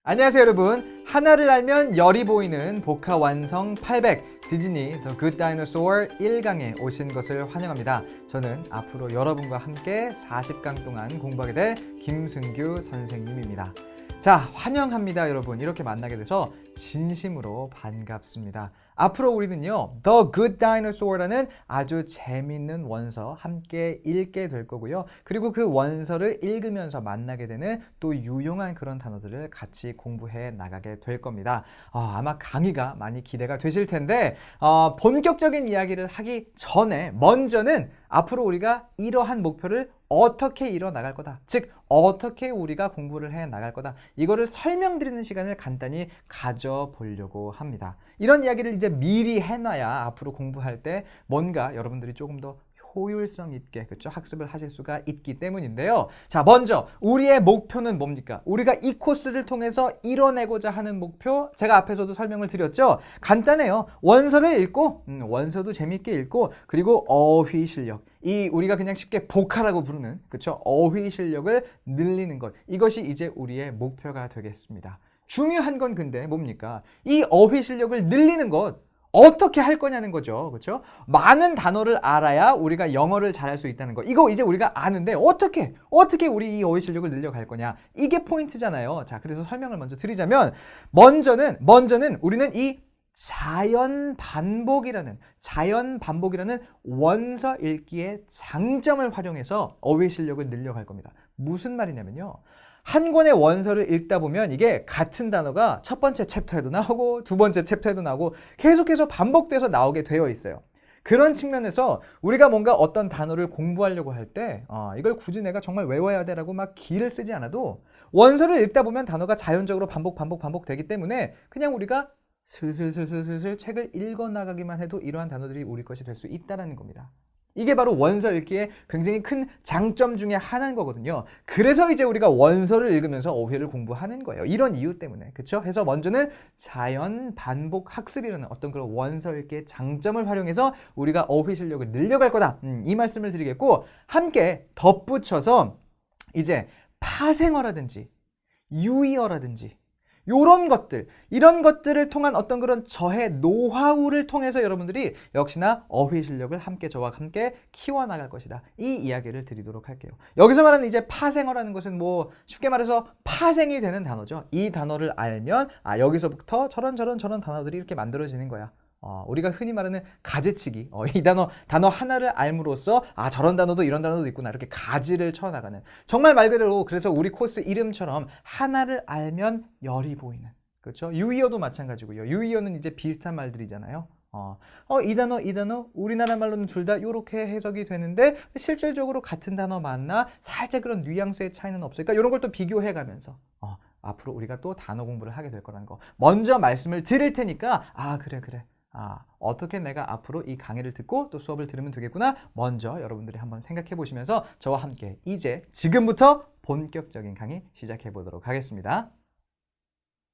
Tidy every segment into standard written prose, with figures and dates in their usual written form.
안녕하세요 여러분. 하나를 알면 열이 보이는 복화 완성 800 디즈니 The Good Dinosaur 1강에 오신 것을 환영합니다. 저는 앞으로 여러분과 함께 40강 동안 공부하게 될 김승규 선생님입니다. 자, 환영합니다 여러분. 이렇게 만나게 돼서 진심으로 반갑습니다. 앞으로 우리는요 The Good Dinosaur라는 아주 재밌는 원서 함께 읽게 될 거고요. 그리고 그 원서를 읽으면서 만나게 되는 또 유용한 그런 단어들을 같이 공부해 나가게 될 겁니다. 아마 강의가 많이 기대가 되실 텐데 본격적인 이야기를 하기 전에 먼저는 앞으로 우리가 이러한 목표를 어떻게 이뤄나갈 거다. 즉 어떻게 우리가 공부를 해 나갈 거다. 이거를 설명드리는 시간을 간단히 가져보려고 합니다. 이런 이야기를 이제 미리 해놔야 앞으로 공부할 때 뭔가 여러분들이 조금 더 효율성 있게 그렇죠? 학습을 하실 수가 있기 때문인데요. 자, 먼저 우리의 목표는 뭡니까? 우리가 이 코스를 통해서 이뤄내고자 하는 목표, 제가 앞에서도 설명을 드렸죠. 간단해요. 원서를 읽고 원서도 재밌게 읽고 그리고 어휘 실력, 이 우리가 그냥 쉽게 복화라고 부르는 그렇죠? 어휘 실력을 늘리는 것, 이것이 이제 우리의 목표가 되겠습니다. 중요한 건 근데 뭡니까? 이 어휘 실력을 늘리는 것 어떻게 할 거냐는 거죠. 그렇죠? 많은 단어를 알아야 우리가 영어를 잘할 수 있다는 거. 이거 이제 우리가 아는데 어떻게 우리 이 어휘 실력을 늘려갈 거냐. 이게 포인트잖아요. 자, 그래서 설명을 먼저 드리자면 먼저는 우리는 이 자연 반복이라는 원서 읽기의 장점을 활용해서 어휘 실력을 늘려갈 겁니다. 무슨 말이냐면요. 한 권의 원서를 읽다 보면 이게 같은 단어가 첫 번째 챕터에도 나오고 두 번째 챕터에도 나오고 계속해서 반복돼서 나오게 되어 있어요. 그런 측면에서 우리가 뭔가 어떤 단어를 공부하려고 할 때 이걸 굳이 내가 정말 외워야 돼라고 막 기를 쓰지 않아도 원서를 읽다 보면 단어가 자연적으로 반복되기 때문에 그냥 우리가 슬슬 책을 읽어나가기만 해도 이러한 단어들이 우리 것이 될 수 있다는 겁니다. 이게 바로 원서 읽기의 굉장히 큰 장점 중에 하나인 거거든요. 그래서 이제 우리가 원서를 읽으면서 어휘를 공부하는 거예요. 이런 이유 때문에. 그렇죠? 해서 먼저는 자연 반복 학습이라는 어떤 그런 원서 읽기의 장점을 활용해서 우리가 어휘 실력을 늘려갈 거다. 이 말씀을 드리겠고, 함께 덧붙여서 이제 파생어라든지 유의어라든지 이런 것들을 통한 어떤 그런 저의 노하우를 통해서 여러분들이 역시나 어휘 실력을 저와 함께 키워나갈 것이다. 이 이야기를 드리도록 할게요. 여기서 말하는 이제 파생어라는 것은 뭐 쉽게 말해서 파생이 되는 단어죠. 이 단어를 알면 여기서부터 저런 단어들이 이렇게 만들어지는 거야. 우리가 흔히 말하는 가지치기, 이 단어 하나를 알므로써 저런 단어도 이런 단어도 있구나 이렇게 가지를 쳐나가는, 정말 말 그대로 그래서 우리 코스 이름처럼 하나를 알면 열이 보이는, 그렇죠? 유의어도 마찬가지고요. 유의어는 이제 비슷한 말들이잖아요. 이 단어 우리나라 말로는 둘 다 이렇게 해석이 되는데 실질적으로 같은 단어 맞나? 살짝 그런 뉘앙스의 차이는 없을까? 이런 걸 또 비교해 가면서 앞으로 우리가 또 단어 공부를 하게 될 거라는 거 먼저 말씀을 드릴 테니까 그래. 어떻게 내가 앞으로 이 강의를 듣고 또 수업을 들으면 되겠구나. 먼저 여러분들이 한번 생각해 보시면서 저와 함께 이제 지금부터 본격적인 강의 시작해 보도록 하겠습니다.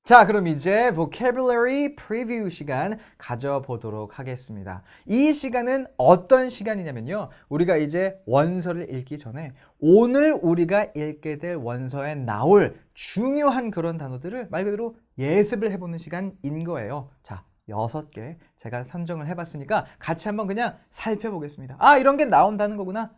자, 그럼 이제 vocabulary preview 시간 가져보도록 하겠습니다. 이 시간은 어떤 시간이냐면요. 우리가 이제 원서를 읽기 전에 오늘 우리가 읽게 될 원서에 나올 중요한 그런 단어들을 말 그대로 예습을 해보는 시간인 거예요. 자, 6개 제가 선정을 해봤으니까 같이 한번 그냥 살펴보겠습니다. 이런 게 나온다는 거구나.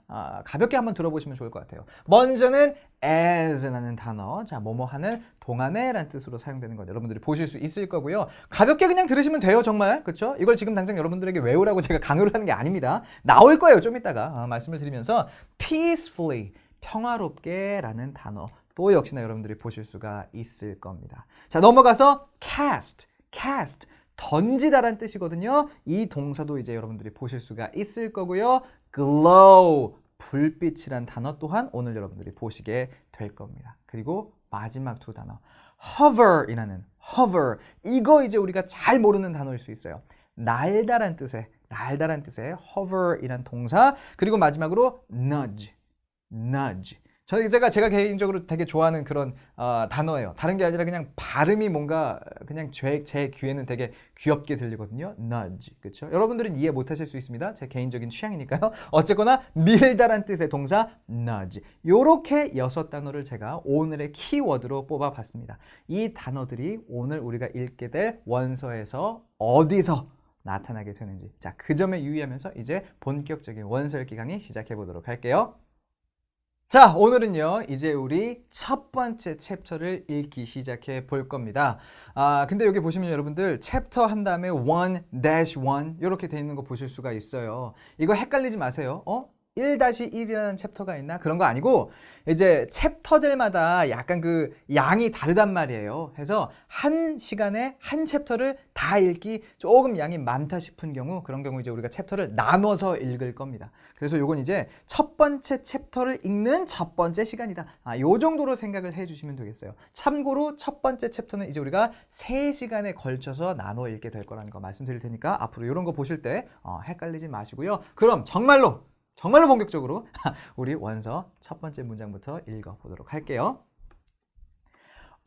가볍게 한번 들어보시면 좋을 것 같아요. 먼저는 as라는 단어, 자, 뭐뭐 하는 동안에 라는 뜻으로 사용되는 거 여러분들이 보실 수 있을 거고요. 가볍게 그냥 들으시면 돼요, 정말. 그렇죠? 이걸 지금 당장 여러분들에게 외우라고 제가 강요를 하는 게 아닙니다. 나올 거예요, 좀 이따가 말씀을 드리면서 peacefully, 평화롭게 라는 단어 또 역시나 여러분들이 보실 수가 있을 겁니다. 자, 넘어가서 cast 던지다란 뜻이거든요. 이 동사도 이제 여러분들이 보실 수가 있을 거고요. glow, 불빛이란 단어 또한 오늘 여러분들이 보시게 될 겁니다. 그리고 마지막 두 단어, hover, 이거 이제 우리가 잘 모르는 단어일 수 있어요. 날다란 뜻의 hover이란 동사, 그리고 마지막으로 nudge. 제가 개인적으로 되게 좋아하는 그런 단어예요. 다른 게 아니라 그냥 발음이 뭔가 그냥 제 귀에는 되게 귀엽게 들리거든요. nudge. 그렇죠? 여러분들은 이해 못 하실 수 있습니다. 제 개인적인 취향이니까요. 어쨌거나 밀다란 뜻의 동사 nudge. 요렇게 6단어를 제가 오늘의 키워드로 뽑아봤습니다. 이 단어들이 오늘 우리가 읽게 될 원서에서 어디서 나타나게 되는지, 자, 그 점에 유의하면서 이제 본격적인 원서 읽기 강의 시작해 보도록 할게요. 자, 오늘은요, 이제 우리 첫 번째 챕터를 읽기 시작해 볼 겁니다. 근데 여기 보시면 여러분들 챕터 한 다음에 1-1 이렇게 돼 있는 거 보실 수가 있어요. 이거 헷갈리지 마세요. 1-1이라는 챕터가 있나? 그런 거 아니고 이제 챕터들마다 약간 그 양이 다르단 말이에요. 그래서 한 시간에 한 챕터를 다 읽기 조금 양이 많다 싶은 경우, 그런 경우 이제 우리가 챕터를 나눠서 읽을 겁니다. 그래서 요건 이제 첫 번째 챕터를 읽는 첫 번째 시간이다. 요 정도로 생각을 해주시면 되겠어요. 참고로 첫 번째 챕터는 이제 우리가 3시간에 걸쳐서 나눠 읽게 될 거라는 거 말씀드릴 테니까 앞으로 이런 거 보실 때 헷갈리지 마시고요. 그럼 정말로 본격적으로 우리 원서 첫 번째 문장부터 읽어보도록 할게요.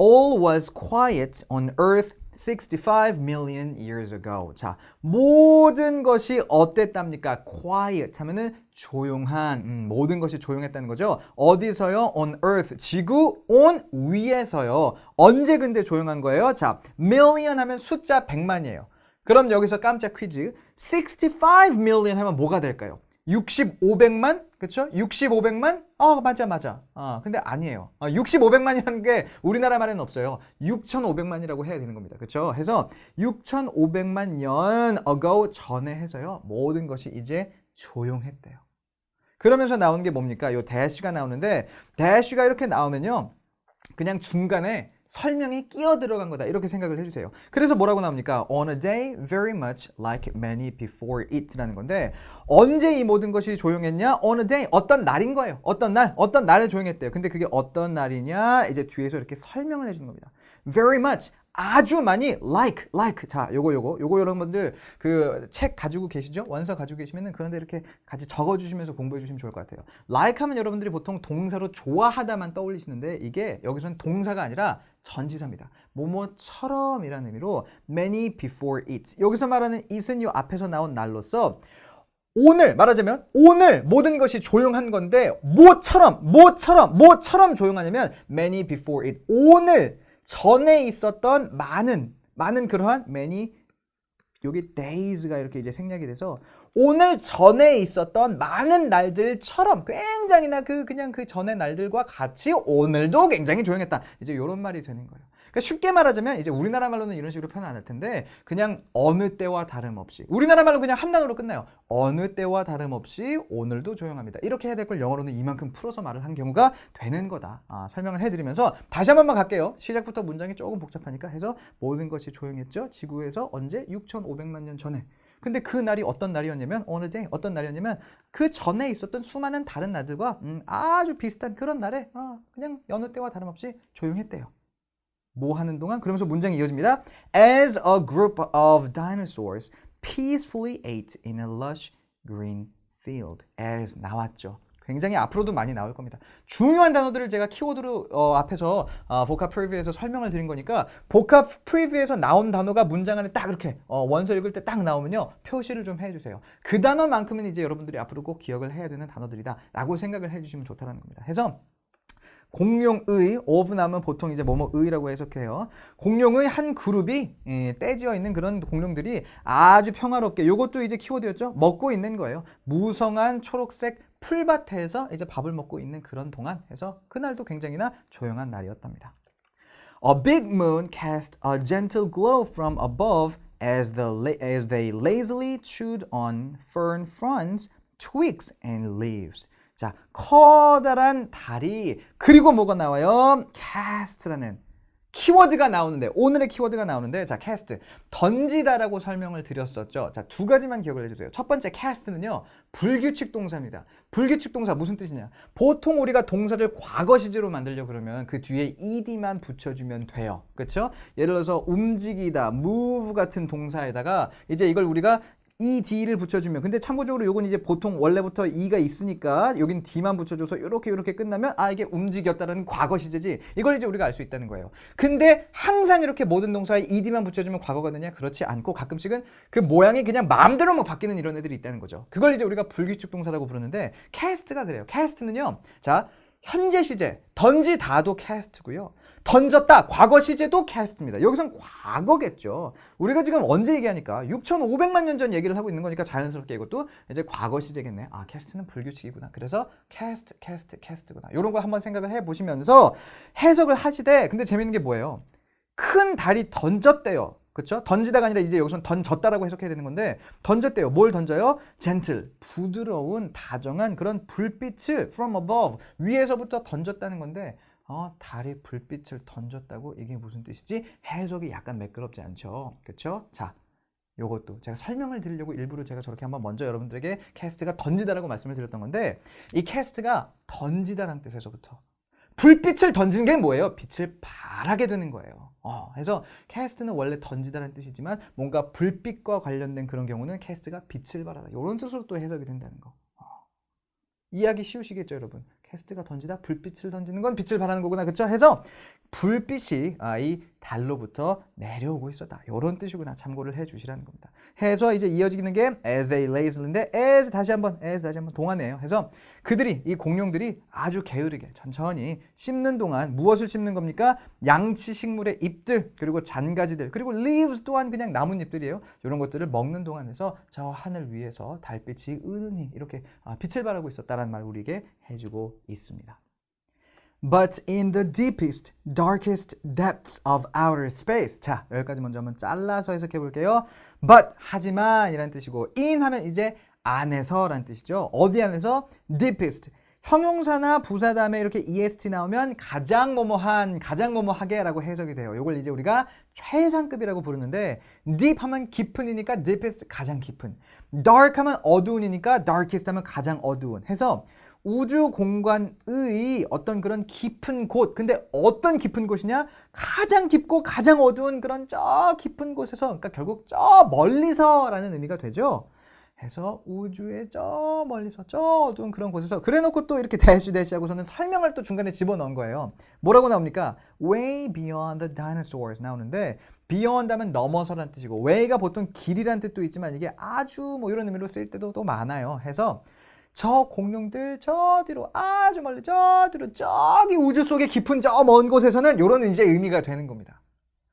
All was quiet on earth 65 million years ago. 자, 모든 것이 어땠답니까? quiet 하면은 조용한, 모든 것이 조용했다는 거죠. 어디서요? on earth, 지구 on 위에서요. 언제 근데 조용한 거예요? 자, million 하면 숫자 100만이에요. 그럼 여기서 깜짝 퀴즈. 65 million 하면 뭐가 될까요? 6500만? 그쵸? 6500만? 맞아. 근데 아니에요. 6500만이라는 게 우리나라 말에는 없어요. 6500만이라고 해야 되는 겁니다. 그쵸? 해서 6500만 년 ago 전에 해서요. 모든 것이 이제 조용했대요. 그러면서 나오는 게 뭡니까? 요 dash가 나오는데, dash가 이렇게 나오면요. 그냥 중간에 설명이 끼어 들어간 거다, 이렇게 생각을 해주세요. 그래서 뭐라고 나옵니까? On a day very much like many before it 라는 건데, 언제 이 모든 것이 조용했냐? On a day, 어떤 날인 거예요. 어떤 날에 조용했대요. 근데 그게 어떤 날이냐? 이제 뒤에서 이렇게 설명을 해주는 겁니다. Very much, 아주 많이, like. 자, 요거 여러분들 그 책 가지고 계시죠? 원서 가지고 계시면은 그런데 이렇게 같이 적어주시면서 공부해 주시면 좋을 것 같아요. like 하면 여러분들이 보통 동사로 좋아하다만 떠올리시는데, 이게 여기서는 동사가 아니라 전치사입니다. 뭐뭐처럼 이라는 의미로 many before it. 여기서 말하는 it은 요 앞에서 나온 날로서 오늘 말하자면 오늘 모든 것이 조용한 건데, 뭐처럼 조용하냐면 many before it. 오늘 전에 있었던 많은 그러한 many, 여기 days가 이렇게 이제 생략이 돼서 오늘 전에 있었던 많은 날들처럼 굉장히나 그냥 그 전의 날들과 같이 오늘도 굉장히 조용했다. 이제 이런 말이 되는 거예요. 그러니까 쉽게 말하자면 이제 우리나라 말로는 이런 식으로 표현 안 할 텐데, 그냥 어느 때와 다름없이, 우리나라 말로 그냥 한 단어로 끝나요. 어느 때와 다름없이 오늘도 조용합니다. 이렇게 해야 될 걸 영어로는 이만큼 풀어서 말을 한 경우가 되는 거다. 설명을 해드리면서 다시 한 번만 갈게요. 시작부터 문장이 조금 복잡하니까. 해서 모든 것이 조용했죠. 지구에서 언제? 6500만 년 전에. 근데 그 날이 어떤 날이었냐면, 어느 day, 어떤 날이었냐면 그 전에 있었던 수많은 다른 날들과 아주 비슷한 그런 날에 그냥 어느 때와 다름없이 조용했대요. 뭐 하는 동안? 그러면서 문장이 이어집니다. As a group of dinosaurs peacefully ate in a lush green field. as 나왔죠. 굉장히 앞으로도 많이 나올 겁니다. 중요한 단어들을 제가 키워드로 앞에서 보캅 프리뷰에서 설명을 드린 거니까, 보캅 프리뷰에서 나온 단어가 문장 안에 딱 이렇게 원서 읽을 때 딱 나오면요, 표시를 좀 해주세요. 그 단어만큼은 이제 여러분들이 앞으로 꼭 기억을 해야 되는 단어들이다 라고 생각을 해주시면 좋다는 겁니다. 해서 공룡의, of 나오면 보통 이제 뭐뭐의라고 해석해요. 공룡의 한 그룹이 떼지어 있는 그런 공룡들이 아주 평화롭게, 요것도 이제 키워드였죠. 먹고 있는 거예요. 무성한 초록색 풀밭에서 이제 밥을 먹고 있는 그런 동안 해서 그날도 굉장히나 조용한 날이었답니다. A big moon cast a gentle glow from above as they lazily chewed on fern fronds, twigs and leaves. 자, 커다란 달이, 그리고 뭐가 나와요? cast라는 키워드가 나오는데, 오늘의 키워드가 나오는데, 자, cast, 던지다라고 설명을 드렸었죠. 자, 두 가지만 기억을 해주세요. 첫 번째 cast는요, 불규칙 동사입니다. 불규칙 동사 무슨 뜻이냐? 보통 우리가 동사를 과거 시제로 만들려고 그러면 그 뒤에 ed만 붙여주면 돼요. 그렇죠? 예를 들어서 움직이다, move 같은 동사에다가 이제 이걸 우리가 ED를 붙여주면 근데 참고적으로 요건 이제 보통 원래부터 E가 있으니까 여긴 D만 붙여줘서 이렇게 끝나면 아 이게 움직였다라는 과거 시제지 이걸 이제 우리가 알 수 있다는 거예요. 근데 항상 이렇게 모든 동사에 ED만 붙여주면 과거가 되냐? 그렇지 않고 가끔씩은 그 모양이 그냥 마음대로 뭐 바뀌는 이런 애들이 있다는 거죠. 그걸 이제 우리가 불규칙 동사라고 부르는데 캐스트가 그래요. 캐스트는요. 자 현재 시제 던지다도 캐스트고요. 던졌다 과거 시제도 캐스트입니다. 여기선 과거겠죠. 우리가 지금 언제 얘기하니까 6,500만 년 전 얘기를 하고 있는 거니까 자연스럽게 이것도 이제 과거 시제겠네. 아 캐스트는 불규칙이구나. 그래서 캐스트구나. 이런 거 한번 생각을 해보시면서 해석을 하시되 근데 재밌는 게 뭐예요? 큰 달이 던졌대요. 그렇죠? 던지다가 아니라 이제 여기서는 던졌다라고 해석해야 되는 건데 던졌대요. 뭘 던져요? gentle, 부드러운, 다정한 그런 불빛을 from above, 위에서부터 던졌다는 건데 달이 불빛을 던졌다고 이게 무슨 뜻이지? 해석이 약간 매끄럽지 않죠. 그렇죠? 자, 요것도 제가 설명을 드리려고 일부러 제가 저렇게 한번 먼저 여러분들에게 캐스트가 던지다라고 말씀을 드렸던 건데 이 캐스트가 던지다라는 뜻에서부터 불빛을 던지는 게 뭐예요? 빛을 발하게 되는 거예요. 그래서 캐스트는 원래 던지다라는 뜻이지만 뭔가 불빛과 관련된 그런 경우는 캐스트가 빛을 발하다. 이런 뜻으로 또 해석이 된다는 거. 이해하기 쉬우시겠죠, 여러분? 캐스트가 던지다, 불빛을 던지는 건 빛을 발하는 거구나. 그렇죠? 해서 불빛이 이 달로부터 내려오고 있었다. 이런 뜻이구나. 참고를 해주시라는 겁니다. 해서 이제 이어지는 게 as they lazily,인데 as 다시 한번 동안이에요. 해서 그들이 이 공룡들이 아주 게으르게 천천히 씹는 동안 무엇을 씹는 겁니까? 양치 식물의 잎들 그리고 잔가지들 그리고 leaves 또한 그냥 나뭇잎들이에요. 이런 것들을 먹는 동안에서 저 하늘 위에서 달빛이 은은히 이렇게 빛을 발하고 있었다라는 말 우리에게 해주고 있습니다. But in the deepest, darkest depths of outer space. 자, 여기까지 먼저 한번 잘라서 해석해 볼게요. But, 하지만 이란 뜻이고 in 하면 이제 안에서라는 뜻이죠. 어디 안에서? deepest. 형용사나 부사 다음에 이렇게 est 나오면 가장 뭐뭐한, 가장 뭐뭐하게라고 해석이 돼요. 이걸 이제 우리가 최상급이라고 부르는데 deep 하면 깊은이니까 deepest 가장 깊은. dark 하면 어두운이니까 darkest 하면 가장 어두운. 해서 우주 공간의 어떤 그런 깊은 곳. 근데 어떤 깊은 곳이냐? 가장 깊고 가장 어두운 그런 저 깊은 곳에서, 그러니까 결국 저 멀리서라는 의미가 되죠. 해서 우주의 저 멀리서 저 어두운 그런 곳에서 그래놓고 또 이렇게 대시하고서는 설명을 또 중간에 집어넣은 거예요. 뭐라고 나옵니까? Way beyond the dinosaurs 나오는데 beyond 하면 넘어서라는 뜻이고 way가 보통 길이라는 뜻도 있지만 이게 아주 뭐 이런 의미로 쓸 때도 또 많아요. 해서 저 공룡들 저 뒤로 아주 멀리 저 뒤로 저기 우주 속의 깊은 저 먼 곳에서는 이런 이제 의미가 되는 겁니다.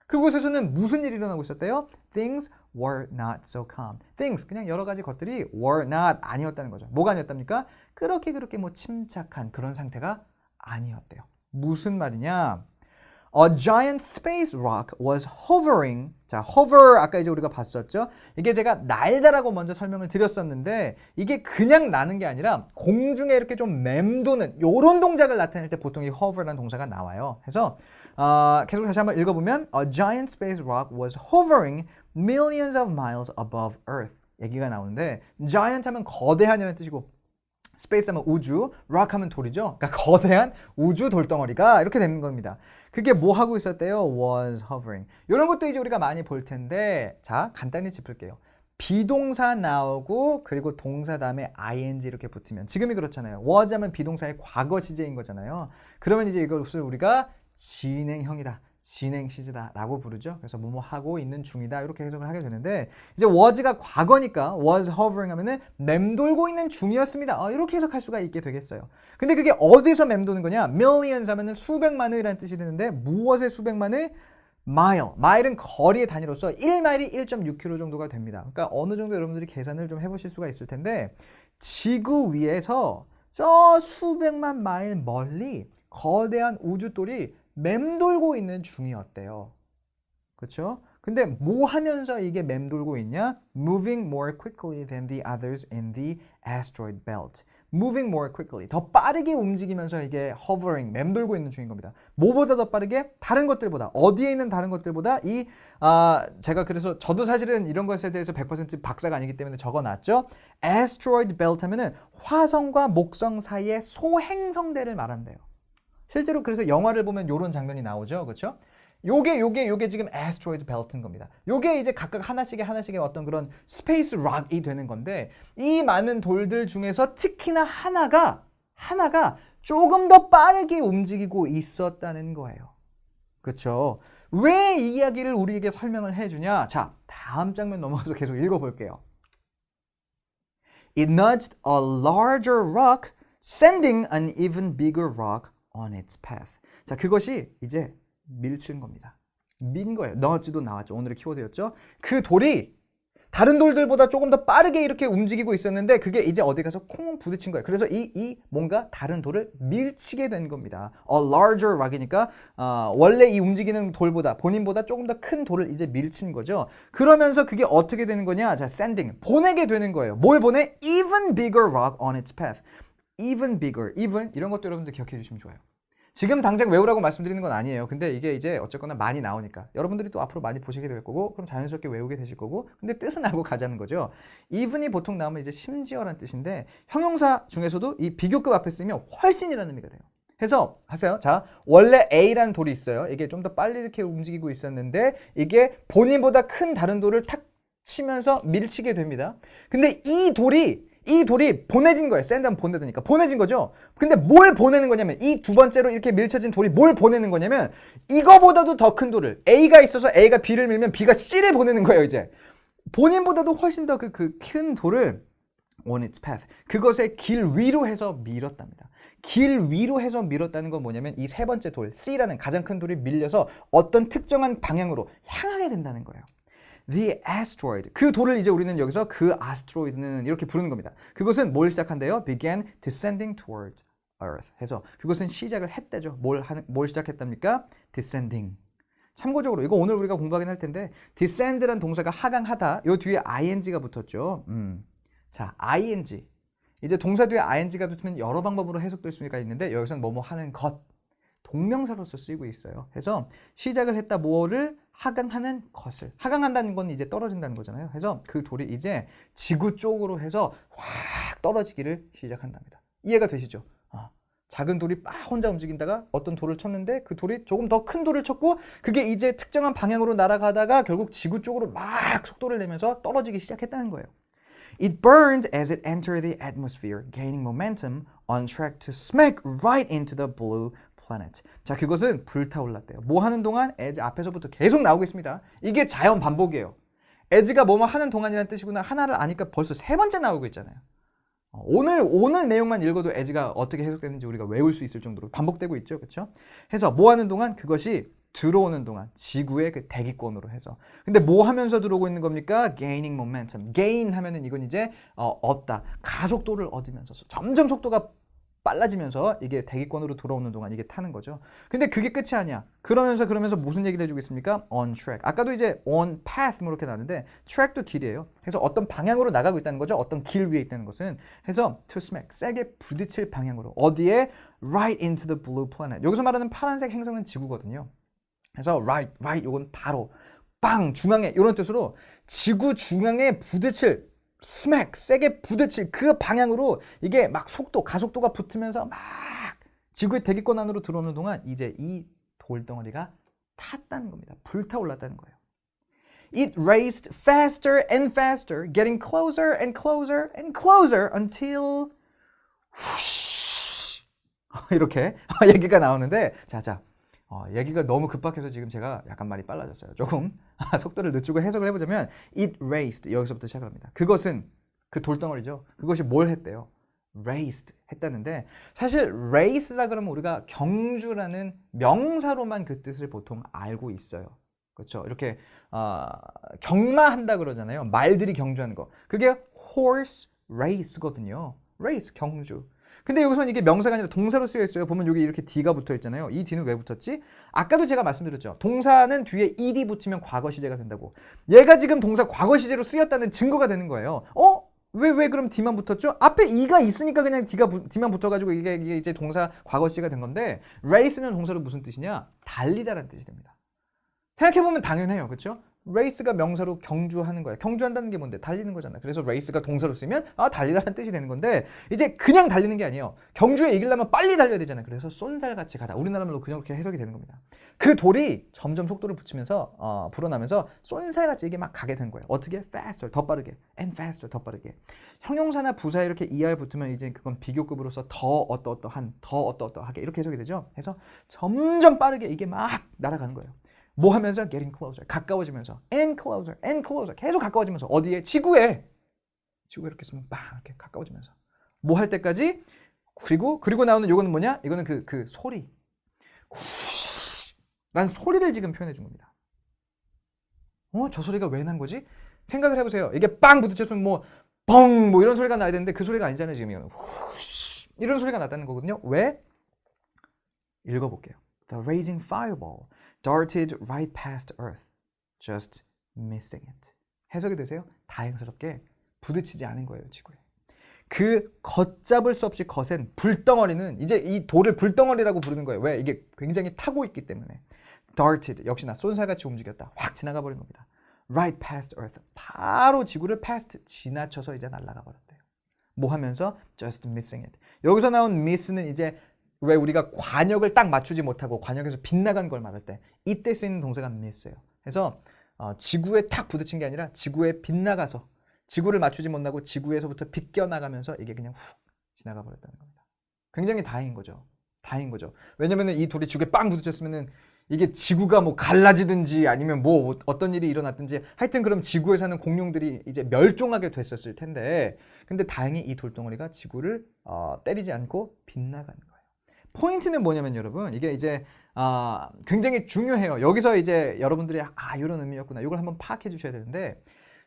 그곳에서는 무슨 일이 일어나고 있었대요? Things were not so calm. Things 그냥 여러 가지 것들이 were not 아니었다는 거죠. 뭐가 아니었답니까? 그렇게 뭐 침착한 그런 상태가 아니었대요. 무슨 말이냐? A giant space rock was hovering. 자, hover 아까 이제 우리가 봤었죠. 이게 제가 날다라고 먼저 설명을 드렸었는데 이게 그냥 나는 게 아니라 공중에 이렇게 좀 맴도는 이런 동작을 나타낼 때 보통 이 hover라는 동사가 나와요. 그래서 계속 다시 한번 읽어보면 A giant space rock was hovering millions of miles above Earth. 얘기가 나오는데 giant 하면 거대한이라는 뜻이고 스페이스 하면 우주, rock 하면 돌이죠. 그러니까 거대한 우주 돌덩어리가 이렇게 되는 겁니다. 그게 뭐 하고 있었대요? was hovering. 이런 것도 이제 우리가 많이 볼 텐데 자, 간단히 짚을게요. 비동사 나오고 그리고 동사 다음에 ing 이렇게 붙으면 지금이 그렇잖아요. was 하면 비동사의 과거 시제인 거잖아요. 그러면 이제 이것을 우리가 진행형이다. 진행 시제다 라고 부르죠. 그래서 뭐뭐 하고 있는 중이다 이렇게 해석을 하게 되는데 이제 was가 과거니까 was hovering 하면은 맴돌고 있는 중이었습니다. 이렇게 해석할 수가 있게 되겠어요. 근데 그게 어디서 맴도는 거냐? millions 하면은 수백만의라는 뜻이 되는데 무엇의 수백만의? mile. mile은 거리의 단위로서 1마일이 1.6km 정도가 됩니다. 그러니까 어느 정도 여러분들이 계산을 좀 해보실 수가 있을 텐데 지구 위에서 저 수백만 마일 멀리 거대한 우주돌이 맴돌고 있는 중이었대요. 그렇죠? 근데 뭐 하면서 이게 맴돌고 있냐? Moving more quickly than the others in the asteroid belt. Moving more quickly. 더 빠르게 움직이면서 이게 hovering, 맴돌고 있는 중인 겁니다. 뭐보다 더 빠르게? 다른 것들보다. 어디에 있는 다른 것들보다 제가 그래서 저도 사실은 이런 것에 대해서 100% 박사가 아니기 때문에 적어놨죠. asteroid belt 하면은 화성과 목성 사이의 소행성대를 말한대요. 실제로 그래서 영화를 보면 이런 장면이 나오죠. 그렇죠? 요게 지금 asteroid belt인 겁니다. 요게 이제 각각 하나씩의 어떤 그런 스페이스 락이 되는 건데 이 많은 돌들 중에서 특히나 하나가 조금 더 빠르게 움직이고 있었다는 거예요. 그렇죠? 왜 이 이야기를 우리에게 설명을 해주냐? 자, 다음 장면 넘어가서 계속 읽어볼게요. It nudged a larger rock, sending an even bigger rock on its path. 자, 그것이 이제 밀친 겁니다. 민 거예요. nudge도 나왔죠. 오늘의 키워드였죠. 그 돌이 다른 돌들보다 조금 더 빠르게 이렇게 움직이고 있었는데 그게 이제 어디 가서 콩 부딪힌 거예요. 그래서 이 뭔가 다른 돌을 밀치게 된 겁니다. A larger rock이니까 원래 이 움직이는 돌보다 본인보다 조금 더 큰 돌을 이제 밀친 거죠. 그러면서 그게 어떻게 되는 거냐? 자, sending 보내게 되는 거예요. 뭘 보내? Even bigger rock on its path. Even bigger, even 이런 것도 여러분들 기억해 주시면 좋아요. 지금 당장 외우라고 말씀드리는 건 아니에요. 근데 이게 이제 어쨌거나 많이 나오니까 여러분들이 또 앞으로 많이 보시게 될 거고 그럼 자연스럽게 외우게 되실 거고 근데 뜻은 알고 가자는 거죠. even이 보통 나오면 이제 심지어라는 뜻인데 형용사 중에서도 이 비교급 앞에 쓰면 훨씬이라는 의미가 돼요. 해서 하세요. 자, 원래 A라는 돌이 있어요. 이게 좀 더 빨리 이렇게 움직이고 있었는데 이게 본인보다 큰 다른 돌을 탁 치면서 밀치게 됩니다. 근데 이 돌이 보내진 거예요. 샌드하면 보내다니까. 보내진 거죠. 근데 뭘 보내는 거냐면 이 두 번째로 이렇게 밀쳐진 돌이 뭘 보내는 거냐면 이거보다도 더 큰 돌을 A가 있어서 A가 B를 밀면 B가 C를 보내는 거예요. 이제 본인보다도 훨씬 더 그 큰 돌을 on its path. 그것의 길 위로 해서 밀었답니다. 길 위로 해서 밀었다는 건 뭐냐면 이 세 번째 돌 C라는 가장 큰 돌이 밀려서 어떤 특정한 방향으로 향하게 된다는 거예요. The asteroid. 그 돌을 이제 우리는 여기서 그 asteroid는 이렇게 부르는 겁니다. 그것은 뭘 시작한대요? Began descending toward Earth. 해서 그것은 시작을 했대죠. 뭘 시작했답니까? Descending. 참고적으로 이거 오늘 우리가 공부하긴 할 텐데 descend란 동사가 하강하다. 요 뒤에 ing가 붙었죠. 자, ing. 이제 동사 뒤에 ing가 붙으면 여러 방법으로 해석될 수가 있는데 여기서는 뭐뭐 하는 것. 동명사로서 쓰이고 있어요. 그래서 시작을 했다 뭐를 하강하는 것을. 하강한다는 건 이제 떨어진다는 거잖아요. 그래서 그 돌이 이제 지구 쪽으로 해서 확 떨어지기를 시작한답니다. 이해가 되시죠? 작은 돌이 혼자 움직인다가 어떤 돌을 쳤는데 그 돌이 조금 더 큰 돌을 쳤고 그게 이제 특정한 방향으로 날아가다가 결국 지구 쪽으로 막 속도를 내면서 떨어지기 시작했다는 거예요. It burned as it entered the atmosphere, gaining momentum on track to smack right into the blue planet. 자, 그것은 불타올랐대요. 뭐 하는 동안? as 앞에서부터 계속 나오고 있습니다. 이게 자연 반복이에요. as가 뭐뭐 하는 동안이라는 뜻이구나. 하나를 아니까 벌써 세 번째 나오고 있잖아요. 오늘 내용만 읽어도 as가 어떻게 해석되는지 우리가 외울 수 있을 정도로 반복되고 있죠. 그렇죠? 해서 뭐 하는 동안? 그것이 들어오는 동안 지구의 그 대기권으로 해서. 근데 뭐 하면서 들어오고 있는 겁니까? Gaining momentum. Gain 하면은 이건 이제 얻다. 가속도를 얻으면서 점점 속도가 빨라지면서 이게 대기권으로 들어오는 동안 이게 타는 거죠. 근데 그게 끝이 아니야. 그러면서 무슨 얘기를 해주고 있습니까? On track. 아까도 이제 on path 뭐 이렇게 나왔는데 track도 길이에요. 그래서 어떤 방향으로 나가고 있다는 거죠. 어떤 길 위에 있다는 것은. 해서 to smack. 세게 부딪힐 방향으로. 어디에? Right into the blue planet. 여기서 말하는 파란색 행성은 지구거든요. 그래서 right, 요건 바로 빵 중앙에 이런 뜻으로 지구 중앙에 부딪힐 스맥 세게 부딪힐 그 방향으로 이게 막 가속도가 붙으면서 막 지구의 대기권 안으로 들어오는 동안 이제 이 돌덩어리가 탔다는 겁니다. 불타올랐다는 거예요. It raced faster and faster, getting closer and closer and closer until 이렇게 얘기가 나오는데 자. 얘기가 너무 급박해서 지금 제가 약간 말이 빨라졌어요. 조금 속도를 늦추고 해석을 해보자면 It raced 여기서부터 시작을 합니다. 그것은 그 돌덩어리죠. 그것이 뭘 했대요? Raced 했다는데 사실 race라 그러면 우리가 경주라는 명사로만 그 뜻을 보통 알고 있어요. 그렇죠? 이렇게 경마한다 그러잖아요. 말들이 경주하는 거. 그게 horse race거든요. race 경주. 근데 여기서는 이게 명사가 아니라 동사로 쓰여 있어요. 보면 여기 이렇게 D가 붙어 있잖아요. 이 D는 왜 붙었지? 아까도 제가 말씀드렸죠. 동사는 뒤에 ED 붙이면 과거 시제가 된다고. 얘가 지금 동사 과거 시제로 쓰였다는 증거가 되는 거예요. 왜 그럼 D만 붙었죠? 앞에 E가 있으니까 그냥 D만 붙어가지고 이게 이제 동사 과거 시제가 된 건데 race는 동사로 무슨 뜻이냐? 달리다라는 뜻이 됩니다. 생각해보면 당연해요. 그렇죠? 레이스가 명사로 경주하는 거야. 경주한다는 게 뭔데? 달리는 거잖아. 그래서 레이스가 동사로 쓰면 달리다라는 뜻이 되는 건데 이제 그냥 달리는 게 아니에요. 경주에 이기려면 빨리 달려야 되잖아요. 그래서 쏜살같이 가다. 우리나라 말로 그냥 그렇게 해석이 되는 겁니다. 그 돌이 점점 속도를 붙이면서 불어나면서 쏜살같이 이게 막 가게 된 거예요. 어떻게? faster, 더 빠르게, and faster, 더 빠르게. 형용사나 부사에 이렇게 er 붙으면 이제 그건 비교급으로서 더 어떠어떠한, 더 어떠어떠하게 이렇게 해석이 되죠. 그래서 점점 빠르게 이게 막 날아가는 거예요. 뭐 하면서? getting closer, 가까워지면서, and closer, 계속 가까워지면서 어디에? 지구에 이렇게 쓰면 막 이렇게 가까워지면서 뭐 할 때까지? 그리고 나오는 요거는 뭐냐? 이거는 그 소리. 라는 소리를 지금 표현해 준 겁니다. 저 소리가 왜 난 거지? 생각을 해보세요. 이게 빵 부딪혔으면 뭐 뻥 뭐 이런 소리가 나야 되는데 그 소리가 아니잖아요. 지금 이거는 이런 소리가 났다는 거거든요. 왜? 읽어볼게요. The raging fireball darted right past Earth, just missing it. 해석이 되세요? 다행스럽게 부딪히지 않은 거예요. 지구에. 그 걷잡을 수 없이 거센 불덩어리는 이제 이 돌을 불덩어리라고 부르는 거예요. 왜? 이게 굉장히 타고 있기 때문에. darted, 역시나 쏜살같이 움직였다. 확 지나가 버린 겁니다. right past Earth, 바로 지구를 past, 지나쳐서 이제 날아가 버렸대요. 뭐 하면서? just missing it. 여기서 나온 miss는 이제 왜 우리가 관역을 딱 맞추지 못하고 관역에서 빗나간 걸 말할 때 이때 쓰이는 동사가 miss예요. 그래서 지구에 탁 부딪힌 게 아니라 지구에 빗나가서 지구를 맞추지 못하고 지구에서부터 빗겨나가면서 이게 그냥 훅 지나가 버렸다는 겁니다. 굉장히 다행인 거죠. 왜냐면은 이 돌이 지구에 빵 부딪혔으면은 이게 지구가 뭐 갈라지든지 아니면 뭐 어떤 일이 일어났든지 하여튼 그럼 지구에 사는 공룡들이 이제 멸종하게 됐었을 텐데 근데 다행히 이 돌덩어리가 지구를 때리지 않고 빗나가는 거예요. 포인트는 뭐냐면 여러분 이게 이제 굉장히 중요해요. 여기서 이제 여러분들이 이런 의미였구나 이걸 한번 파악해 주셔야 되는데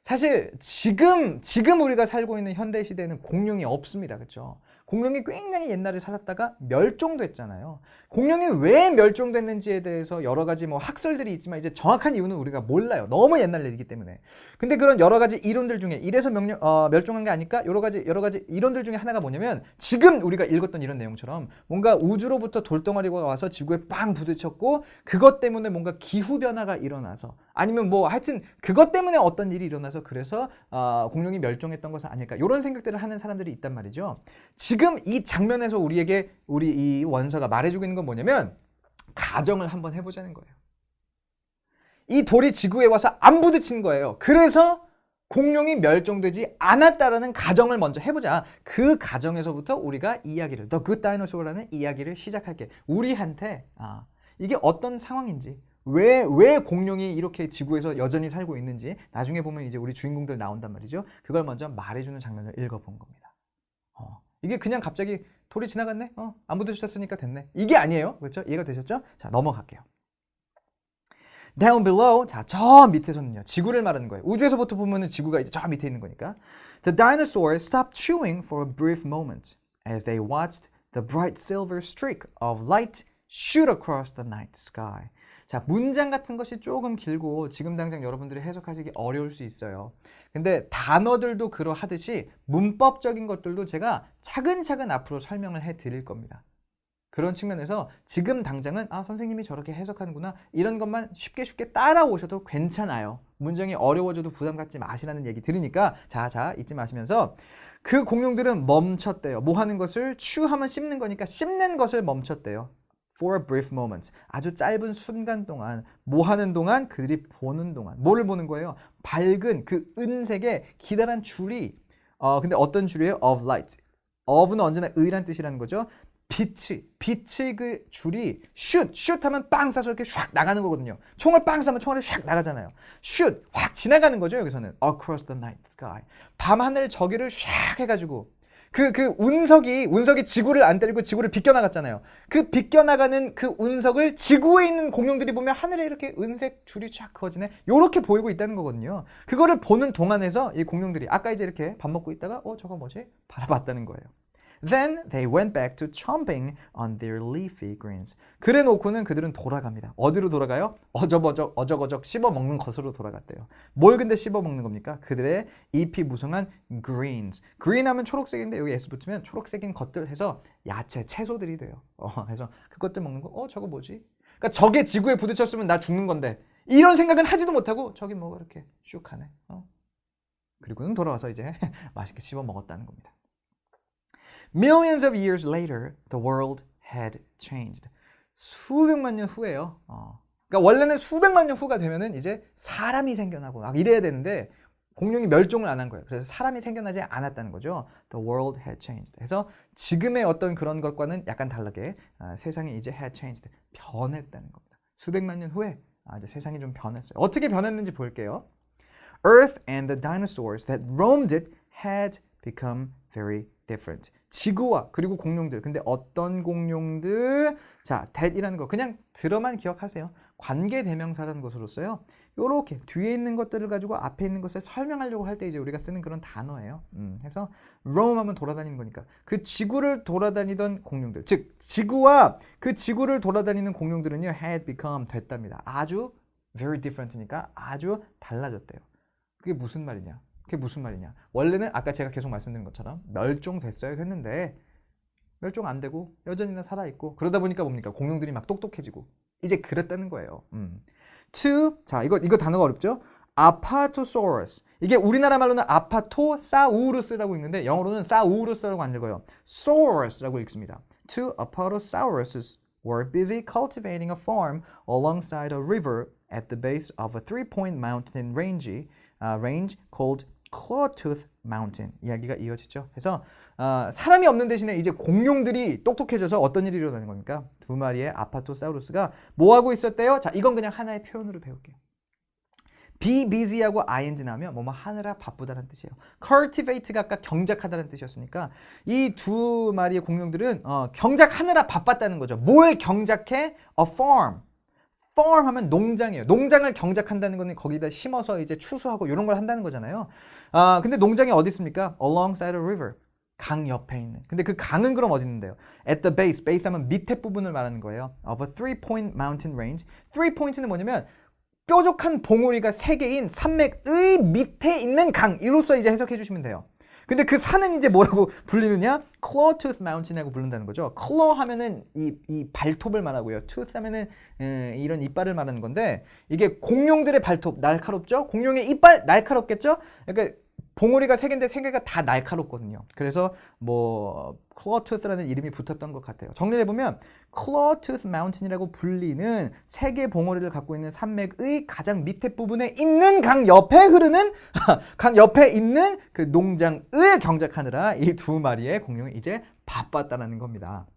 사실 지금 우리가 살고 있는 현대 시대에는 공룡이 없습니다. 그렇죠? 공룡이 굉장히 옛날에 살았다가 멸종됐잖아요. 공룡이 왜 멸종됐는지에 대해서 여러 가지 뭐 학설들이 있지만 이제 정확한 이유는 우리가 몰라요. 너무 옛날 일이기 때문에. 근데 그런 여러 가지 이론들 중에 이래서 멸종한 게 아닐까? 여러 가지 이론들 중에 하나가 뭐냐면 지금 우리가 읽었던 이런 내용처럼 뭔가 우주로부터 돌덩어리가 와서 지구에 빵 부딪혔고 그것 때문에 뭔가 기후 변화가 일어나서 아니면 뭐 하여튼 그것 때문에 어떤 일이 일어나서 그래서 공룡이 멸종했던 것은 아닐까? 이런 생각들을 하는 사람들이 있단 말이죠. 지금 이 장면에서 우리에게 우리 이 원서가 말해주고 있는 건 뭐냐면 가정을 한번 해보자는 거예요. 이 돌이 지구에 와서 안 부딪힌 거예요. 그래서 공룡이 멸종되지 않았다라는 가정을 먼저 해보자. 그 가정에서부터 우리가 이야기를 The Good Dinosaur라는 이야기를 시작할게. 우리한테 이게 어떤 상황인지 왜 공룡이 이렇게 지구에서 여전히 살고 있는지 나중에 보면 이제 우리 주인공들 나온단 말이죠. 그걸 먼저 말해주는 장면을 읽어본 겁니다. 이게 그냥 갑자기 돌이 지나갔네? 안 부딪혔으니까 됐네. 이게 아니에요. 그렇죠? 이해가 되셨죠? 자, 넘어갈게요. Down below, 자, 저 밑에서는요. 지구를 말하는 거예요. 우주에서부터 보면은 지구가 이제 저 밑에 있는 거니까. The dinosaurs stopped chewing for a brief moment as they watched the bright silver streak of light shoot across the night sky. 자, 문장 같은 것이 조금 길고 지금 당장 여러분들이 해석하시기 어려울 수 있어요. 근데 단어들도 그러하듯이 문법적인 것들도 제가 차근차근 앞으로 설명을 해 드릴 겁니다. 그런 측면에서 지금 당장은 선생님이 저렇게 해석하는구나 이런 것만 쉽게 따라오셔도 괜찮아요. 문장이 어려워져도 부담 갖지 마시라는 얘기 들으니까 자 잊지 마시면서 그 공룡들은 멈췄대요. 뭐 하는 것을 chew하면 씹는 거니까 씹는 것을 멈췄대요. For a brief moment. 아주 짧은 순간 동안 뭐 하는 동안? 그들이 보는 동안. 뭐를 보는 거예요? 밝은 그 은색의 기다란 줄이 근데 어떤 줄이에요? Of light. of는 언제나 의란 뜻이라는 거죠. 빛의 그 줄이 shoot 하면 빵 쏴서 이렇게 샥 나가는 거거든요. 총을 빵 쏴면 총알이 샥 나가잖아요. shoot 확 지나가는 거죠. 여기서는 across the night sky. 밤하늘 저기를 샥 해가지고 그 운석이 지구를 안 때리고 지구를 비껴나갔잖아요. 그 비껴나가는 그 운석을 지구에 있는 공룡들이 보면 하늘에 이렇게 은색 줄이 쫙 그어지네. 요렇게 보이고 있다는 거거든요. 그거를 보는 동안에서 이 공룡들이 아까 이제 이렇게 밥 먹고 있다가 저거 뭐지? 바라봤다는 거예요. Then they went back to chomping on their leafy greens. 그래 놓고는 그들은 돌아갑니다. 어디로 돌아가요? 어적어적 씹어먹는 것으로 돌아갔대요. 뭘 근데 씹어먹는 겁니까? 그들의 잎이 무성한 greens. green 하면 초록색인데 여기 S 붙으면 초록색인 것들 해서 야채, 채소들이 돼요. 그래서 그것들 먹는 거, 저거 뭐지? 그러니까 저게 지구에 부딪혔으면 나 죽는 건데 이런 생각은 하지도 못하고 저기 뭐가 이렇게 슉 하네. 그리고는 돌아와서 이제 맛있게 씹어 먹었다는 겁니다. Millions of years later, the world had changed. 수백만 년 후에요. 그러니까 원래는 수백만 년 후가 되면은 이제 사람이 생겨나고 막 이래야 되는데 공룡이 멸종을 안 한 거예요. 그래서 사람이 생겨나지 않았다는 거죠. The world had changed. 그래서 지금의 어떤 그런 것과는 약간 다르게 세상이 이제 had changed. 변했다는 겁니다. 수백만 년 후에 이제 세상이 좀 변했어요. 어떻게 변했는지 볼게요. Earth and the dinosaurs that roamed it had become very different. 지구와 그리고 공룡들. 근데 어떤 공룡들? 자, that이라는 거 그냥 들어만 기억하세요. 관계대명사라는 것으로서요. 요렇게 뒤에 있는 것들을 가지고 앞에 있는 것을 설명하려고 할 때 이제 우리가 쓰는 그런 단어예요. 해서 roam 하면 돌아다니는 거니까 그 지구를 돌아다니던 공룡들, 즉 지구와 그 지구를 돌아다니는 공룡들은요 had become 됐답니다. 아주 very different니까 아주 달라졌대요. 그게 무슨 말이냐? 그게 무슨 말이냐? 원래는 아까 제가 계속 말씀드린 것처럼 멸종됐어야 했는데 멸종 안 되고 여전히는 살아있고 그러다 보니까 뭡니까? 공룡들이 막 똑똑해지고 이제 그랬다는 거예요. to, 자 이거 단어가 어렵죠? 아파토사우루스. 이게 우리나라 말로는 아파토사우루스라고 읽는데 영어로는 사우루스라고 안 읽어요. saurus라고 읽습니다. Two apatosauruses were busy cultivating a farm alongside a river at the base of a three-point mountain range called Clawtooth Mountain. 이야기가 이어지죠. 그래서 사람이 없는 대신에 이제 공룡들이 똑똑해져서 어떤 일이 일어나는 겁니까? 두 마리의 아파토사우루스가 뭐 하고 있었대요? 자, 이건 그냥 하나의 표현으로 배울게요. be busy하고 ing 나오면 뭐뭐 하느라 바쁘다는 뜻이에요. cultivate가 아까 경작하다는 뜻이었으니까 이 두 마리의 공룡들은 경작하느라 바빴다는 거죠. 뭘 경작해? A farm. farm 하면 농장이에요. 농장을 경작한다는 거는 거기다 심어서 이제 추수하고 이런 걸 한다는 거잖아요. 근데 농장이 어디 있습니까? Alongside a river. 강 옆에 있는. 근데 그 강은 그럼 어디 있는데요? At the base. base 하면 밑에 부분을 말하는 거예요. Of a three-point mountain range. three-point는 뭐냐면 뾰족한 봉우리가 3개인 산맥의 밑에 있는 강. 이로써 이제 해석해 주시면 돼요. 근데 그 산은 이제 뭐라고 불리느냐? Clawtooth Mountain이라고 부른다는 거죠. Claw 하면은 이 발톱을 말하고요. Tooth 하면은 이런 이빨을 말하는 건데 이게 공룡들의 발톱 날카롭죠? 공룡의 이빨 날카롭겠죠? 그러니까 봉우리가 3개인데 3개가 다 날카롭거든요. 그래서 뭐 Clawtooth라는 이름이 붙었던 것 같아요. 정리해보면 Clawtooth Mountain이라고 불리는 3개 봉우리를 갖고 있는 산맥의 가장 밑에 부분에 있는 강 옆에 흐르는 강 옆에 있는 그 농장을 경작하느라 이 두 마리의 공룡이 이제 바빴다는 겁니다.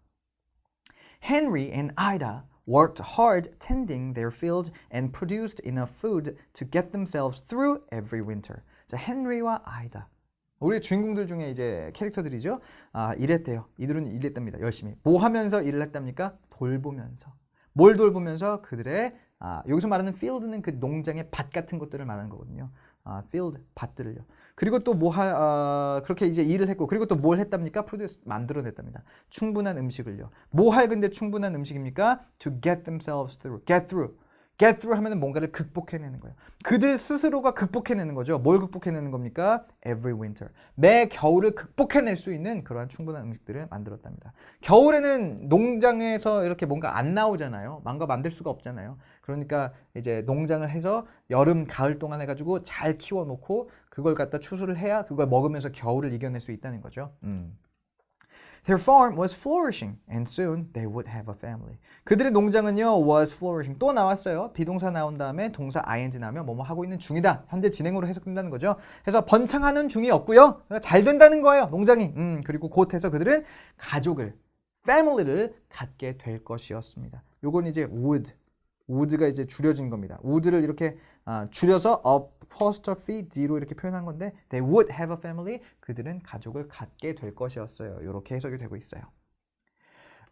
Henry and Ida worked hard tending their fields and produced enough food to get themselves through every winter. 자, 헨리와 아이다. 우리 주인공들 중에 이제 캐릭터들이죠. 일했대요. 이들은 일했답니다. 열심히. 뭐 하면서 일을 했답니까? 돌보면서. 뭘 돌보면서? 그들의 여기서 말하는 field는 그 농장의 밭 같은 것들을 말하는 거거든요. field, 밭들을요. 그리고 또 그렇게 이제 일을 했고, 그리고 또 뭘 했답니까? produce, 만들어냈답니다. 충분한 음식을요. 뭐 할 근데 충분한 음식입니까? To get themselves through. get through. get through 하면은 뭔가를 극복해내는 거예요. 그들 스스로가 극복해내는 거죠. 뭘 극복해내는 겁니까? Every winter. 매 겨울을 극복해낼 수 있는 그러한 충분한 음식들을 만들었답니다. 겨울에는 농장에서 이렇게 뭔가 안 나오잖아요. 뭔가 만들 수가 없잖아요. 그러니까 이제 농장을 해서 여름, 가을 동안 해가지고 잘 키워놓고 그걸 갖다 추수를 해야 그걸 먹으면서 겨울을 이겨낼 수 있다는 거죠. Their farm was flourishing, and soon they would have a family. 그들의 농장은요, was flourishing. 또 나왔어요. 비동사 나온 다음에 동사 ing 나오면 뭐뭐 하고 있는 중이다. 현재 진행으로 해석된다는 거죠. 그래서 번창하는 중이었고요. 잘 된다는 거예요, 농장이. 그리고 곧 해서 그들은 가족을, family를 갖게 될 것이었습니다. 요건 이제 would가 이제 줄여진 겁니다. would를 이렇게 줄여서 apostrophe d로 이렇게 표현한 건데 they would have a family. 그들은 가족을 갖게 될 것이었어요. 이렇게 해석이 되고 있어요.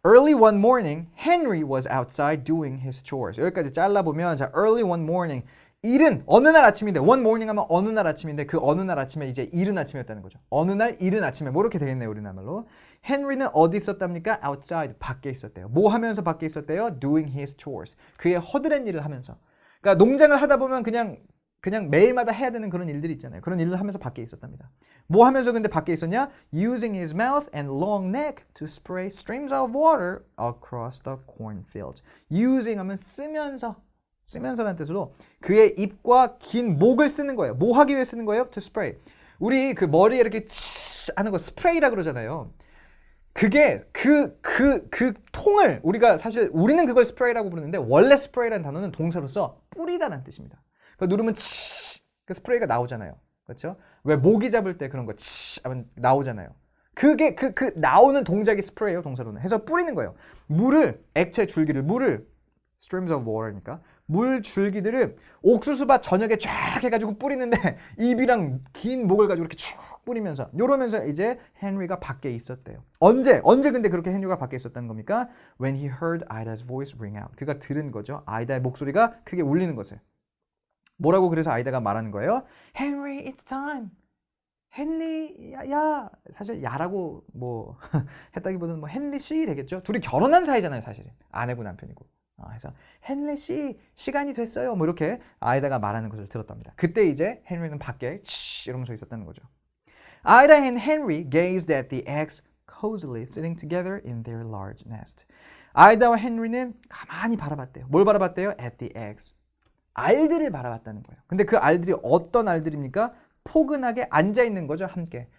Early one morning, Henry was outside doing his chores. 여기까지 잘라보면 자, early one morning. 이른 어느 날 아침인데 one morning 하면 어느 날 아침인데 그 어느 날 아침에 이제 이른 아침이었다는 거죠. 어느 날 이른 아침에 뭐 이렇게 되겠네요. 우리나라 말로. 헨리는 어디 있었답니까? outside, 밖에 있었대요. 뭐 하면서 밖에 있었대요? doing his chores. 그의 허드렛 일을 하면서. 그러니까 농장을 하다 보면 그냥 매일마다 해야 되는 그런 일들이 있잖아요. 그런 일을 하면서 밖에 있었답니다. 뭐 하면서 근데 밖에 있었냐? Using his mouth and long neck to spray streams of water across the cornfields. Using 하면 쓰면서라는 뜻으로 그의 입과 긴 목을 쓰는 거예요. 뭐 하기 위해 쓰는 거예요? To spray. 우리 그 머리에 이렇게 치 하는 거 스프레이라 그러잖아요. 그게 그 통을 우리는 그걸 스프레이라고 부르는데 원래 스프레이라는 단어는 동사로서 뿌리다라는 뜻입니다. 그러니까 누르면 치 그 스프레이가 나오잖아요. 그렇죠? 왜 모기 잡을 때 그런 거 치 하면 나오잖아요. 그게 그 나오는 동작이 스프레이예요, 동사로는. 해서 뿌리는 거예요. 액체 줄기를 streams of water니까 물 줄기들을 옥수수밭 저녁에 쫙 해가지고 뿌리는데 입이랑 긴 목을 가지고 이렇게 쭉 뿌리면서 이러면서 이제 헨리가 밖에 있었대요. 언제 근데 그렇게 헨리가 밖에 있었다는 겁니까? When he heard Ida's voice ring out. 그가 들은 거죠. 아이다의 목소리가 크게 울리는 것을. 뭐라고 그래서 아이다가 말하는 거예요? Henry, it's time. 헨리 야 사실 야라고 뭐 했다기보다는 뭐 헨리 씨 되겠죠. 둘이 결혼한 사이잖아요, 사실은. 아내고 남편이고. 그래서 헨리 씨 시간이 됐어요. 뭐 이렇게 아이다가 말하는 것을 들었답니다. 그때 이제 헨리는 밖에 치 이러면서 있었다는 거죠. Ida and Henry gazed at the eggs cozily sitting together in their large nest. 아이다와 헨리는 가만히 바라봤대요. 뭘 바라봤대요? At the eggs. 알들을 바라봤다는 거예요. 근데 그 알들이 어떤 알들입니까? 포근하게 앉아있는 거죠, 함께.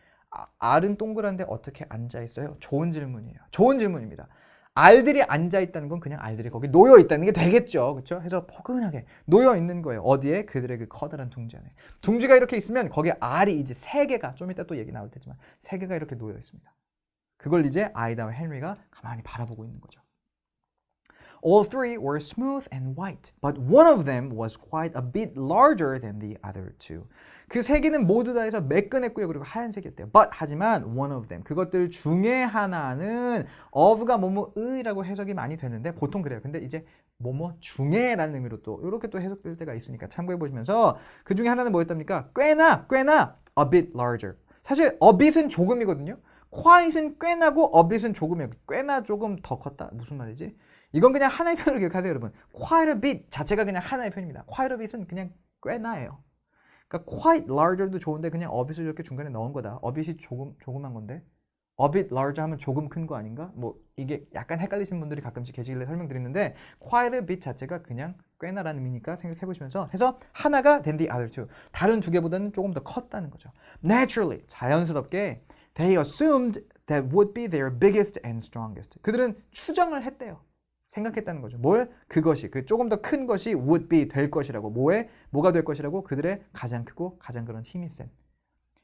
알은 동그란데 어떻게 앉아있어요? 좋은 질문이에요. 좋은 질문입니다. 알들이 앉아있다는 건 그냥 알들이 거기 놓여있다는 게 되겠죠. 그렇죠? 해서 포근하게 놓여있는 거예요. 어디에? 그들의 그 커다란 둥지 안에. 둥지가 이렇게 있으면 거기에 알이 이제 3개가, 좀 이따 또 얘기 나올 테지만 3개가 이렇게 놓여있습니다. 그걸 이제 아이다와 헨리가 가만히 바라보고 있는 거죠. All three were smooth and white, but one of them was quite a bit larger than the other two. 그 3개는 모두 다 해서 매끈했고요. 그리고 하얀색이었대요. But 하지만 one of them, 그것들 중에 하나는 of가 뭐뭐의라고 해석이 많이 되는데 보통 그래요. 근데 이제 뭐뭐 중에라는 의미로 또 이렇게 또 해석될 때가 있으니까 참고해 보시면서 그 중에 하나는 뭐였답니까? 꽤나 a bit larger. 사실 a bit은 조금이거든요. quite은 꽤나고 a bit은 조금이에요. 꽤나 조금 더 컸다. 무슨 말이지? 이건 그냥 하나의 표현으로 기억하세요, 여러분. quite a bit 자체가 그냥 하나의 표현입니다. quite a bit은 그냥 꽤나예요. 그러니까 quite larger도 좋은데 그냥 a bit을 이렇게 중간에 넣은 거다. a bit이 조그만 건데 a bit larger 하면 조금 큰 거 아닌가? 뭐 이게 약간 헷갈리신 분들이 가끔씩 계시길래 설명드리는데 quite a bit 자체가 그냥 꽤나라는 의미니까 생각해 보시면서 해서 하나가 than the other two. 다른 2개보다는 조금 더 컸다는 거죠. Naturally, 자연스럽게 they assumed that would be their biggest and strongest. 그들은 추정을 했대요. 생각했다는 거죠. 그것이, 그 조금 더 큰 것이 would be 될 것이라고. 뭐가 될 것이라고? 그들의 가장 크고 가장 그런 힘이 센.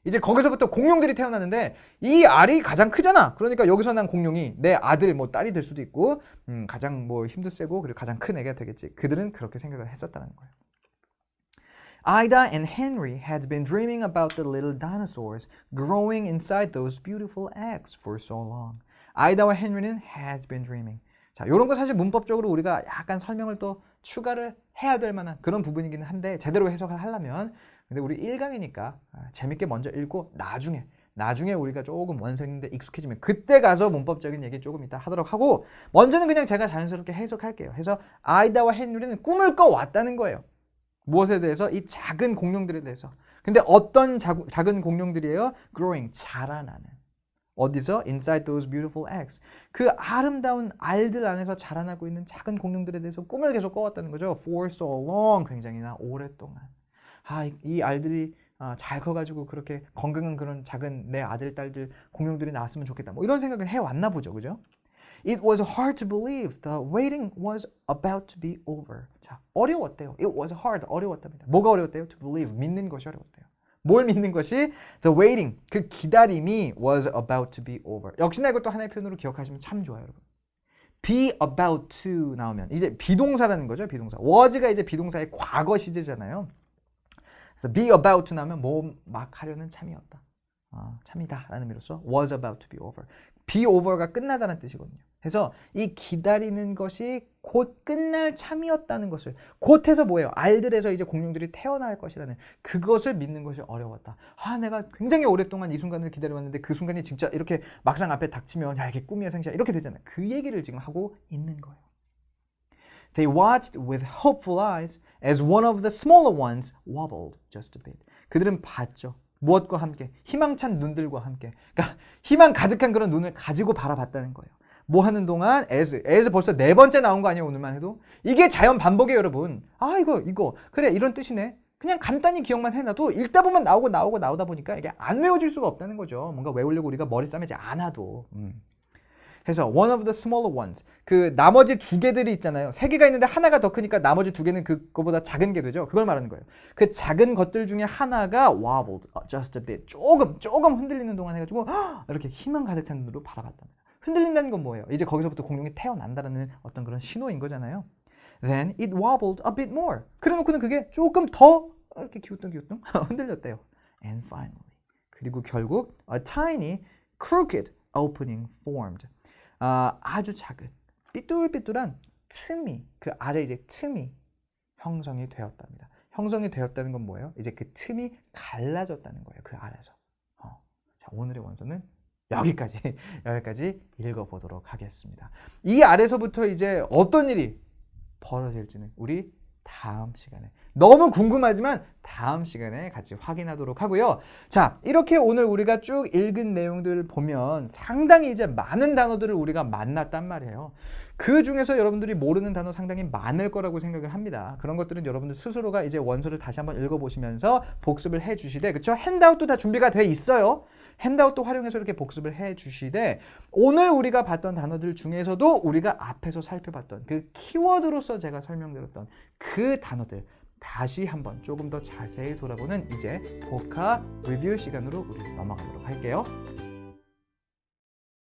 이제 거기서부터 공룡들이 태어나는데 이 알이 가장 크잖아. 그러니까 여기서 난 공룡이 내 아들, 뭐 딸이 될 수도 있고, 가장 뭐 힘도 세고 그리고 가장 큰 애가 되겠지. 그들은 그렇게 생각을 했었다는 거예요. Ida and Henry had been dreaming about the little dinosaurs growing inside those beautiful eggs for so long. 아이다와 헨리는 had been dreaming. 자, 이런 거 사실 문법적으로 우리가 약간 설명을 또 추가를 해야 될 만한 그런 부분이기는 한데 제대로 해석을 하려면 근데 우리 1강이니까 재밌게 먼저 읽고 나중에 우리가 조금 원서인데 익숙해지면 그때 가서 문법적인 얘기 조금 이따 하도록 하고 먼저는 그냥 제가 자연스럽게 해석할게요. 해서 아이다와 헨리는 꿈을 꿔왔다는 거예요. 무엇에 대해서? 이 작은 공룡들에 대해서. 근데 어떤 작은 공룡들이에요? Growing, 자라나는. 어디서? Inside those beautiful eggs. 그 아름다운 알들 안에서 자라나고 있는 작은 공룡들에 대해서 꿈을 계속 꿔왔다는 거죠. For so long, 굉장히나 오랫동안. 이 알들이 잘 커가지고 그렇게 건강한 그런 작은 내 아들, 딸들, 공룡들이 나왔으면 좋겠다. 뭐 이런 생각을 해왔나 보죠. 그죠? It was hard to believe the waiting was about to be over. 자, 어려웠대요. It was hard, 어려웠답니다. 뭐가 어려웠대요? To believe, 믿는 것이 어려웠대요. 뭘 믿는 것이? The waiting, 그 기다림이 was about to be over. 역시나 이것도 하나의 표현으로 기억하시면 참 좋아요, 여러분. be about to 나오면 이제 비동사라는 거죠, 비동사. was가 이제 비동사의 과거 시제잖아요. 그래서 be about to 나오면 뭐 막 하려는 참이었다. 참이다 라는 의미로서 was about to be over. be over가 끝나다는 뜻이거든요. 그래서 이 기다리는 것이 곧 끝날 참이었다는 것을 곧 해서 뭐예요? 알들에서 이제 공룡들이 태어날 것이라는 그것을 믿는 것이 어려웠다. 내가 굉장히 오랫동안 이 순간을 기다려왔는데 그 순간이 진짜 이렇게 막상 앞에 닥치면 야 이게 꿈이야 생시야 이렇게 되잖아요. 그 얘기를 지금 하고 있는 거예요. They watched with hopeful eyes as one of the smaller ones wobbled just a bit. 그들은 봤죠. 무엇과 함께? 희망찬 눈들과 함께. 그러니까 희망 가득한 그런 눈을 가지고 바라봤다는 거예요. 뭐 하는 동안? as 벌써 4번째 나온 거 아니에요, 오늘만 해도? 이게 자연 반복이에요, 여러분. 이거. 그래, 이런 뜻이네. 그냥 간단히 기억만 해놔도 읽다 보면 나오다 보니까 이게 안 외워질 수가 없다는 거죠. 뭔가 외우려고 우리가 머리 싸매지 않아도. 해서 one of the smaller ones. 그 나머지 두 개들이 있잖아요. 세 개가 있는데 하나가 더 크니까 나머지 두 개는 그거보다 작은 게 되죠. 그걸 말하는 거예요. 그 작은 것들 중에 하나가 wobbled just a bit. 조금 흔들리는 동안 해가지고 이렇게 희망 가득 찬 눈으로 바라봤답니다. 흔들린다는 건 뭐예요? 이제 거기서부터 공룡이 태어난다는 어떤 그런 신호인 거잖아요. Then it wobbled a bit more. 그래놓고는 그게 조금 더 이렇게 기우뚱 흔들렸대요. And finally. 그리고 결국 a tiny crooked opening formed. 아주 작은 삐뚤삐뚤한 틈이 그 아래 이제 틈이 형성이 되었답니다. 형성이 되었다는 건 뭐예요? 이제 그 틈이 갈라졌다는 거예요. 그 아래서. 자, 오늘의 원서는 여기까지 읽어보도록 하겠습니다. 이 아래서부터 이제 어떤 일이 벌어질지는 우리 다음 시간에 너무 궁금하지만 다음 시간에 같이 확인하도록 하고요. 자, 이렇게 오늘 우리가 쭉 읽은 내용들을 보면 상당히 이제 많은 단어들을 우리가 만났단 말이에요. 그 중에서 여러분들이 모르는 단어 상당히 많을 거라고 생각을 합니다. 그런 것들은 여러분들 스스로가 이제 원서를 다시 한번 읽어보시면서 복습을 해주시되, 그쵸? 핸드아웃도 다 준비가 돼 있어요. 핸드아웃도 활용해서 이렇게 복습을 해주시되, 오늘 우리가 봤던 단어들 중에서도 우리가 앞에서 살펴봤던 그 키워드로서 제가 설명드렸던 그 단어들 다시 한번 조금 더 자세히 돌아보는 이제 보카 리뷰 시간으로 우리 넘어가도록 할게요.